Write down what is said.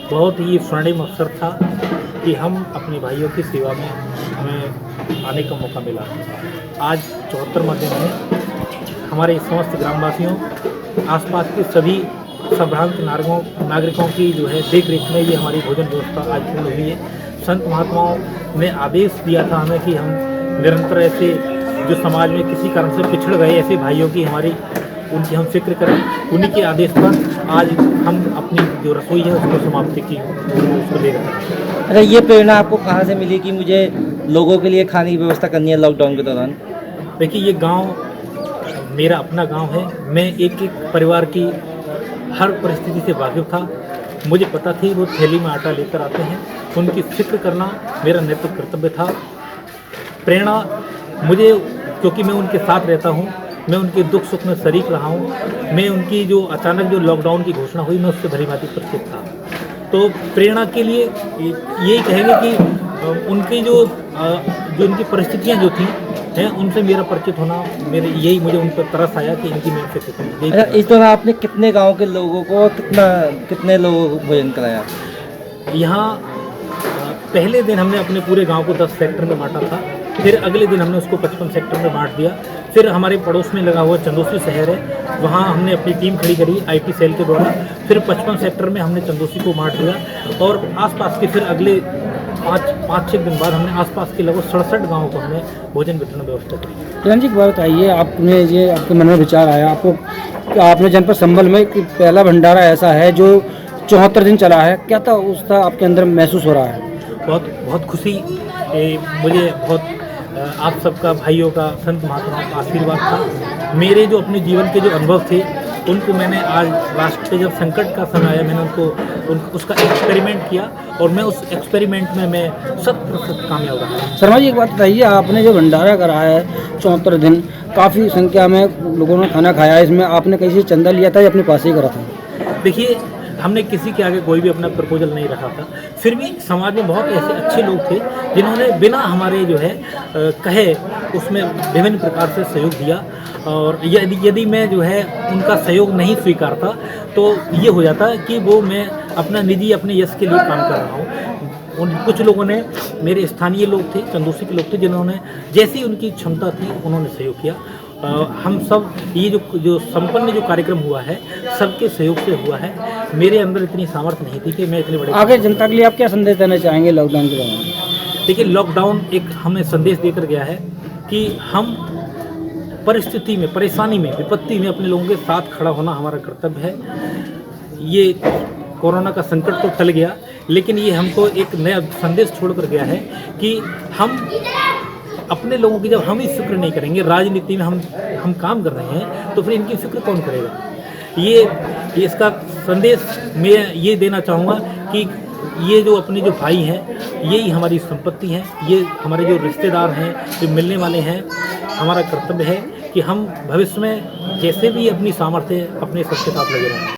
बहुत ही स्वर्णिम अवसर था कि हम अपने भाइयों की सेवा में हमें आने का मौका मिला। आज 74वां दिन है। हमारे समस्त ग्रामवासियों, आसपास के सभी संभ्रांत नागरिकों की जो है देख रेख में ये हमारी भोजन व्यवस्था आज पूर्ण हुई है। संत महात्माओं ने आदेश दिया था हमें कि हम निरंतर ऐसे जो समाज में किसी कारण से पिछड़ गए ऐसे भाइयों की उनकी हम फिक्र करें। उन्हीं के आदेश पर आज हम अपनी जो रसोई है उसको समाप्ति की उसको ले रहे हैं। अच्छा, ये प्रेरणा आपको कहाँ से मिली कि मुझे लोगों के लिए खाने की व्यवस्था करनी है लॉकडाउन के दौरान? देखिए, ये गांव मेरा अपना गांव है। मैं एक एक परिवार की हर परिस्थिति से वाकिफ था। मुझे पता थी वो थैली में आटा लेकर आते हैं, उनकी फिक्र करना मेरा नैतिक कर्तव्य था। प्रेरणा मुझे, क्योंकि मैं उनके साथ रहता हूँ, मैं उनके दुख सुख में शरीक रहा हूँ। मैं उनकी जो अचानक जो लॉकडाउन की घोषणा हुई, मैं उससे भली भांति परिचित था। तो प्रेरणा के लिए यही कहेंगे कि उनकी जो उनकी परिस्थितियाँ जो थी हैं, उनसे मेरा परिचित होना, मुझे उन पर तरस आया कि इनकी मैं फिक्र करूँ। अच्छा, इस दौरान आपने कितने गांव के लोगों को कितने लोगों को भोजन कराया? यहाँ पहले दिन हमने अपने पूरे गांव को 10 सेक्टर में बांटा था। फिर अगले दिन हमने उसको 55 सेक्टर में बांट दिया। फिर हमारे पड़ोस में लगा हुआ चंदोसी शहर है, वहाँ हमने अपनी टीम खड़ी करी आईटी सेल के द्वारा। फिर 55 सेक्टर में हमने चंदोसी को बांट दिया और आसपास के फिर अगले 5-6 दिन बाद हमने आसपास के लगभग 67 गाँवों को हमने भोजन वितरण व्यवस्था करी। किरण जी, एक बात बताइए, आपने ये आपके मन में विचार आया आपको, आपने जनपद संभल में कि पहला भंडारा ऐसा है जो 74 दिन चला है, क्या था उसका आपके अंदर महसूस हो रहा है? बहुत खुशी, मुझे बहुत आप सबका, भाइयों का, संत महात्माओं का आशीर्वाद था। मेरे जो अपने जीवन के जो अनुभव थे उनको मैंने आज राष्ट्र पे जब संकट का समय आया, मैंने उसका एक्सपेरिमेंट किया और मैं उस एक्सपेरिमेंट में मैं 100% कामयाब रहा। शर्मा जी, एक बात बताइए, आपने जो भंडारा करा है 74 दिन, काफ़ी संख्या में लोगों ने खाना खाया, इसमें आपने कहीं से चंदा लिया था या अपने पास ही करा था? देखिए, हमने किसी के आगे कोई भी अपना प्रपोजल नहीं रखा था। फिर भी समाज में बहुत ऐसे अच्छे लोग थे जिन्होंने बिना हमारे जो है कहे उसमें विभिन्न प्रकार से सहयोग दिया। और यदि मैं जो है उनका सहयोग नहीं स्वीकारता तो ये हो जाता कि वो मैं अपना निजी अपने यश के लिए काम कर रहा हूँ। कुछ लोगों ने, मेरे स्थानीय लोग थे, चंदोसी के लोग थे, जिन्होंने जैसी उनकी क्षमता थी उन्होंने सहयोग किया। हम सब ये जो संपन्न जो कार्यक्रम हुआ है सबके सहयोग से हुआ है। मेरे अंदर इतनी सामर्थ्य नहीं थी कि मैं इतने बड़े। आगे जनता के लिए आप क्या संदेश देना चाहेंगे लॉकडाउन के दौरान? देखिए, लॉकडाउन एक हमें संदेश देकर गया है कि हम परिस्थिति में, परेशानी में, विपत्ति में अपने लोगों के साथ खड़ा होना हमारा कर्तव्य है। ये कोरोना का संकट तो टल गया, लेकिन ये हमको एक नया संदेश छोड़कर गया है कि हम अपने लोगों की जब हम ही फिक्र नहीं करेंगे, राजनीति में हम काम कर रहे हैं, तो फिर इनकी फिक्र कौन करेगा? ये इसका संदेश मैं ये देना चाहूँगा कि ये जो अपने जो भाई हैं, यही हमारी संपत्ति है। ये हमारे जो रिश्तेदार हैं, जो मिलने वाले हैं, हमारा कर्तव्य है कि हम भविष्य में जैसे भी अपनी सामर्थ्य अपने सबके साथ लगे रहें।